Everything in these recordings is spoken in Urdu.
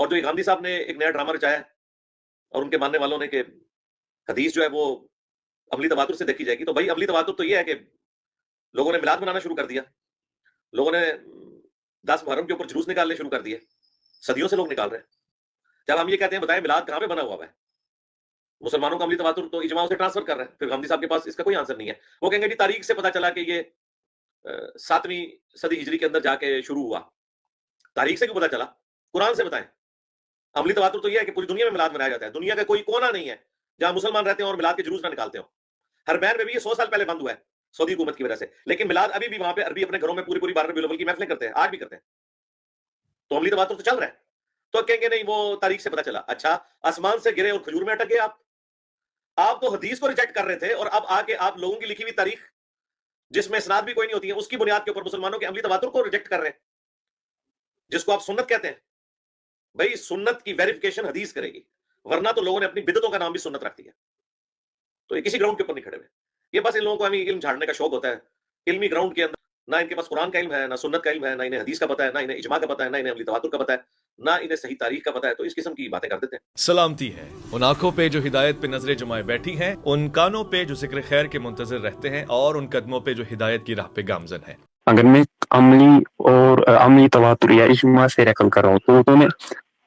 اور جو گاندھی صاحب نے ایک نیا ڈرامہ رچایا ہے اور ان کے ماننے والوں نے کہ حدیث جو ہے وہ عملی تواتر سے دیکھی جائے گی، تو بھائی عملی تواتر تو یہ ہے کہ لوگوں نے میلاد منانا شروع کر دیا، لوگوں نے 10 محرم کے اوپر جلوس نکالنے شروع کر دیے، صدیوں سے لوگ نکال رہے ہیں۔ جب ہم یہ کہتے ہیں بتائیں میلاد کہاں پہ بنا ہوا ہے، مسلمانوں کا عملی تواتر تو اجماع سے ٹرانسفر کر رہے ہیں، پھر گاندھی صاحب کے پاس اس کا کوئی آنسر نہیں ہے۔ وہ کہیں گے جی تاریخ سے پتہ چلا کہ یہ 7ویں صدی ہجری کے اندر جا کے شروع ہوا۔ تاریخ سے کیوں پتہ چلا؟ قرآن سے بتائیں۔ عملی تواتر تو یہ ہے کہ پوری دنیا میں میلاد منایا جاتا ہے، دنیا کا کوئی کونا نہیں ہے جہاں مسلمان رہتے ہیں اور میلاد کے جلوس نہ نکالتے ہوں۔ حرمین میں بھی یہ 100 سال پہلے بند ہوا ہے سعودی حکومت کی وجہ سے، لیکن میلاد ابھی بھی وہاں پہ عربی اپنے گھروں میں پوری 12 ربیع الاول کی محفلیں کرتے ہیں، آج بھی کرتے ہیں۔ تو عملی تواتر تو چل رہا ہے، تو کہیں گے نہیں وہ تاریخ سے پتہ چلا۔ اچھا آسمان سے گرے اور کھجور میں اٹک گئے آپ تو حدیث کو ریجیکٹ کر رہے تھے، اور اب آ کے آپ لوگوں کی لکھی ہوئی تاریخ جس میں اسناد بھی کوئی نہیں ہوتی ہے اس کی بنیاد کے اوپر مسلمانوں کے عملی تواتر کو ریجیکٹ کر رہے ہیں، جس کو آپ سنت کہتے ہیں۔ بھائی سنت کی ویریفیکیشن حدیث کرے گی، ورنہ تو لوگوں نے اپنی بدعتوں کا نام بھی سنت رکھ دیا۔ تو یہ کسی گراؤنڈ کے اوپر نہیں کھڑے ہوئے، یہ بس ان لوگوں کو ہمیں علم جھاڑنے کا شوق ہوتا ہے۔ علمی گراؤنڈ کے اندر نہ ان کے پاس قرآن کا علم ہے، نہ سنت کا علم ہے، نہ انہیں حدیث کا پتہ ہے، نہ انہیں اجماع کا پتہ ہے، نہ انہیں عملی تواتر کا پتہ ہے، نہ انہیں صحیح تاریخ کا پتہ ہے، تو اس قسم کی باتیں کر دیتے ہیں۔ سلامتی ہے ان آنکھوں پہ جو ہدایت پہ نظریں جمائے بیٹھی ہیں، ان کانوں پہ جو ذکر خیر کے منتظر رہتے ہیں، اور ان قدموں پہ جو ہدایت کی راہ پہ گامزن ہیں۔ اگر میں عملی تواتر یا اجماع سے نقل کر رہا ہوں تو میں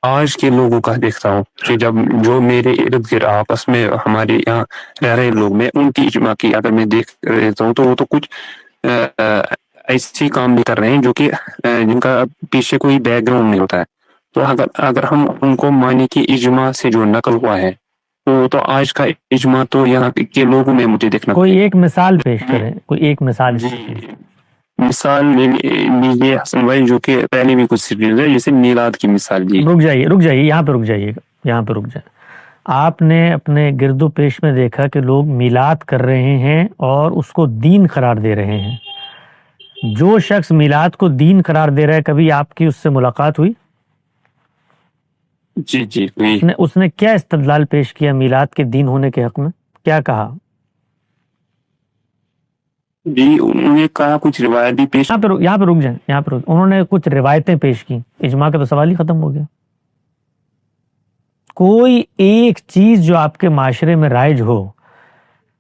آج کے لوگوں کا دیکھتا ہوں کہ جب جو میرے ارد گرد آپس میں ہمارے یہاں رہ رہے لوگ میں ان کی اجماع کی اگر میں دیکھ رہتا ہوں تو وہ تو کچھ ایسی کام بھی کر رہے ہیں جو کہ جن کا پیچھے کوئی بیک گراؤنڈ نہیں ہوتا ہے۔ تو اگر ہم ان کو مانے کہ اجماع سے جو نقل ہوا ہے تو آج کا اجماع تو یہاں کے لوگوں میں مجھے دیکھنا کوئی ایک مثال پیش کریں، کوئی ایک مثال۔ مثال لیجیے حسن بھائی، جو کہ پہلے بھی کچھ سیریز ہے جیسے میلاد کی مثال۔ جی رک جائیے یہاں پہ رک جائے۔ آپ نے اپنے گرد و پیش میں دیکھا کہ لوگ میلاد کر رہے ہیں اور اس کو دین قرار دے رہے ہیں۔ جو شخص میلاد کو دین قرار دے رہا ہے، کبھی آپ کی اس سے ملاقات ہوئی؟ جی اس نے کیا استدلال پیش کیا میلاد کے دین ہونے کے حق میں؟ کیا کہا؟ جی انہوں نے کہا کچھ روایت بھی پیش۔ یہاں پہ رک جائیں۔ انہوں نے کچھ روایتیں پیش کی، اجماع کا تو سوال ہی ختم ہو گیا۔ کوئی ایک چیز جو آپ کے معاشرے میں رائج ہو،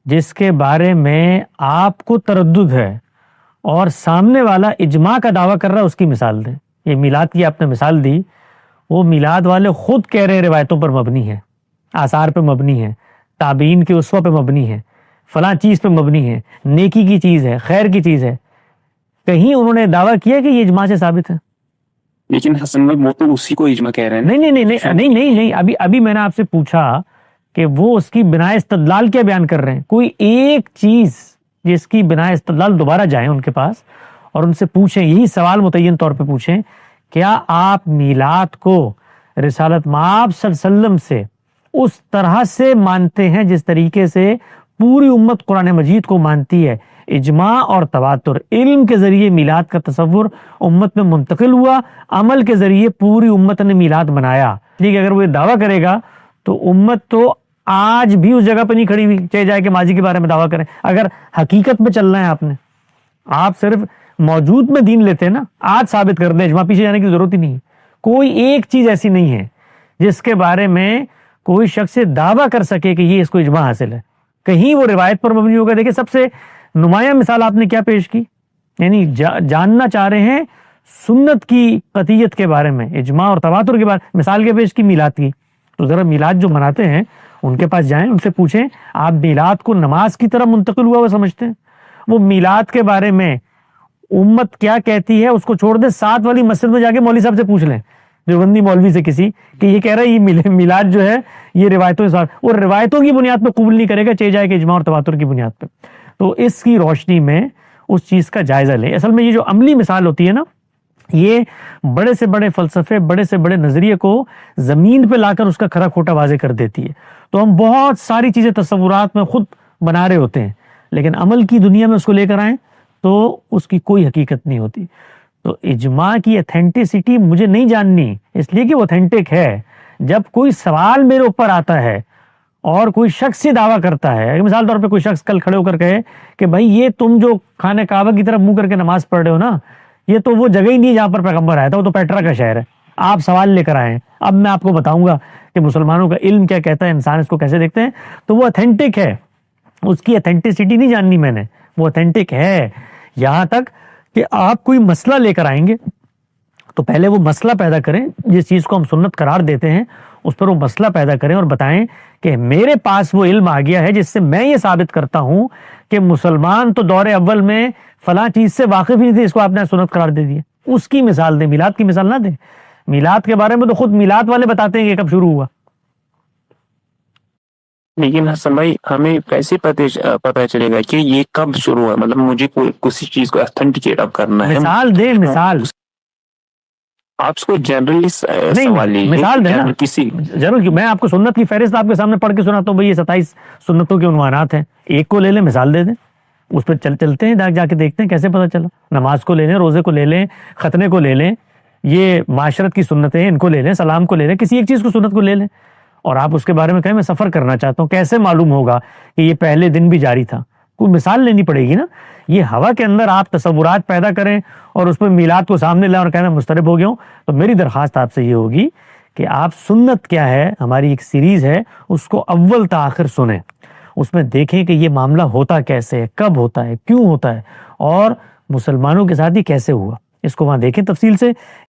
جس کے بارے میں آپ کو تردد ہے اور سامنے والا اجماع کا دعویٰ کر رہا ہے، اس کی مثال دیں۔ یہ میلاد کی آپ نے مثال دی، وہ میلاد والے خود کہہ رہے ہیں روایتوں پر مبنی ہے، آثار پہ مبنی ہے، تابعین کے اسوہ پہ مبنی ہے، فلاں چیز پہ مبنی ہے، نیکی کی چیز ہے، خیر کی چیز ہے۔ کہیں انہوں نے دعویٰ کیا کہ یہ اجماع سے ثابت ہے؟ لیکن حسن بھائی وہ تو اسی کو اجماع کہہ رہے ہیں۔ نہیں، ابھی میں نے آپ سے پوچھا کہ وہ اس کی بنا استدلال کیا بیان کر رہے ہیں۔ کوئی ایک چیز جس کی بنا استدلال دوبارہ جائیں ان کے پاس اور ان سے پوچھیں، یہی سوال متعین طور پہ پوچھیں، کیا آپ میلاد کو رسالت مآب صلی اللہ علیہ وسلم سے اس طرح سے مانتے ہیں جس طریقے سے پوری امت قرآن مجید کو مانتی ہے؟ اجماع اور تواتر، علم کے ذریعے میلاد کا تصور امت میں منتقل ہوا، عمل کے ذریعے پوری امت نے میلاد منایا۔ ٹھیک ہے، اگر وہ یہ دعویٰ کرے گا تو امت تو آج بھی اس جگہ پہ نہیں کھڑی ہوئی، چاہے جائے کہ ماضی کے بارے میں دعویٰ کریں۔ اگر حقیقت میں چلنا ہے آپ صرف موجود میں دین لیتے ہیں نا، آج ثابت کر دیں، اجماع پیچھے جانے کی ضرورت ہی نہیں ہے۔ کوئی ایک چیز ایسی نہیں ہے جس کے بارے میں کوئی شخص دعویٰ کر سکے کہ یہ اس کو اجماع حاصل ہے، کہیں وہ روایت پر مبنی ہوگا۔ دیکھیں سب سے نمایاں مثال آپ نے کیا پیش کی، یعنی جاننا چاہ رہے ہیں سنت کی قطعیت کے بارے میں، اجماع اور تواتر کے بارے میں، مثال کے پیش کی میلاد کی۔ تو ذرا میلاد جو مناتے ہیں ان کے پاس جائیں، ان سے پوچھیں آپ میلاد کو نماز کی طرح منتقل ہوا وہ سمجھتے ہیں؟ وہ میلاد کے بارے میں امت کیا کہتی ہے اس کو چھوڑ دیں، 7 والی مسجد میں جا کے مولوی صاحب سے پوچھ لیں، دیوبندی مولوی سے کسی، کہ یہ کہہ رہا ہے یہ میلاد جو ہے یہ روایتوں کے ساتھ، اور روایتوں کی بنیاد پہ قبول نہیں کرے گا، چاہے جائے کہ اجماع اور تواتر کی بنیاد پہ۔ تو اس کی روشنی میں اس چیز کا جائزہ لیں۔ اصل میں یہ جو عملی مثال ہوتی ہے نا، یہ بڑے سے بڑے فلسفے، بڑے سے بڑے نظریے کو زمین پہ لا کر اس کا کھرا کھوٹا واضح کر دیتی ہے۔ تو ہم بہت ساری چیزیں تصورات میں خود بنا رہے ہوتے ہیں، لیکن عمل کی دنیا میں اس کو لے کر آئیں تو اس کی کوئی حقیقت نہیں ہوتی۔ تو اجماع کی ایتھینٹسٹی مجھے نہیں جاننی، اس لیے کہ وہ ایتھینٹک ہے۔ جب کوئی سوال میرے اوپر آتا ہے اور کوئی شخص سے دعویٰ کرتا ہے، مثال طور پہ کوئی شخص کل کھڑے ہو کر کہے کہ بھائی یہ تم جو خانہ کعبہ کی طرف منہ کر کے نماز پڑھ رہے ہو نا، یہ تو وہ جگہ ہی نہیں ہے جہاں پر پیغمبر آیا تھا، وہ تو پیٹرا کا شہر ہے۔ آپ سوال لے کر آئے ہیں. اب میں آپ کو بتاؤں گا کہ مسلمانوں کا علم کیا کہتا ہے, انسان اس کو کیسے دیکھتے ہیں. تو وہ اتھینٹک ہے, اس کی اتھینٹسٹی نہیں جاننی میں نے, وہ اتھینٹک ہے. یہاں تک کہ آپ کوئی مسئلہ لے کر آئیں گے تو پہلے وہ مسئلہ پیدا کریں, جس چیز کو ہم سنت قرار دیتے ہیں اس پر وہ مسئلہ پیدا کریں اور بتائیں کہ میرے پاس وہ علم آ گیا ہے جس سے میں یہ ثابت کرتا ہوں کہ مسلمان تو دور اول میں فلاں چیز سے واقف ہی نہیں تھے, اس کو آپ نے سنت قرار دے دیا. اس کی مثال دیں, میلاد کی مثال نہ دیں. میلاد کے بارے میں تو خود میلاد والے بتاتے ہیں کہ کب شروع ہوا. لیکن حسن بھائی ہمیں کیسے پتہ چلے گا کہ یہ کب شروع ہوا؟ مطلب مجھے کسی چیز کو اتھینٹیکیٹ اب کرنا ہے. مثال دیں, مثال. آپ اس کو جنرلی سوال لیجیے, مثال دیں نا. کسی ضرور, میں آپ کو سنت کی فہرست آپ کے سامنے پڑھ کے سناتا ہوں. بھائی یہ 27 سنتوں کے عنوانات ہیں, ایک کو لے لیں, مثال دے دیں, اس پہ چلتے ہیں, جا کے دیکھتے ہیں کیسے پتہ چلا. نماز کو لے لیں, روزے کو لے لیں, ختنے کو لے لیں, یہ معاشرت کی سنتیں ہیں ان کو لے لیں, سلام کو لے لیں, کسی ایک چیز کو سنت کو لے لیں اور آپ اس کے بارے میں کہیں میں سفر کرنا چاہتا ہوں. کیسے معلوم ہوگا کہ یہ پہلے دن بھی جاری تھا؟ کوئی مثال لینی پڑے گی نا. یہ ہوا کے اندر آپ تصورات پیدا کریں اور اس پہ میلاد کو سامنے لائیں اور کہنا مسترب ہو گیا ہوں. تو میری درخواست آپ سے یہ ہوگی کہ آپ سنت کیا ہے, ہماری ایک سیریز ہے, اس کو اول تا آخر سنیں, اس میں دیکھیں کہ یہ معاملہ ہوتا کیسے ہے, کب ہوتا ہے, کیوں ہوتا ہے, اور مسلمانوں کے ساتھ ہی کیسے ہوا. اس کو وہاں دیکھیں تفصیل سے.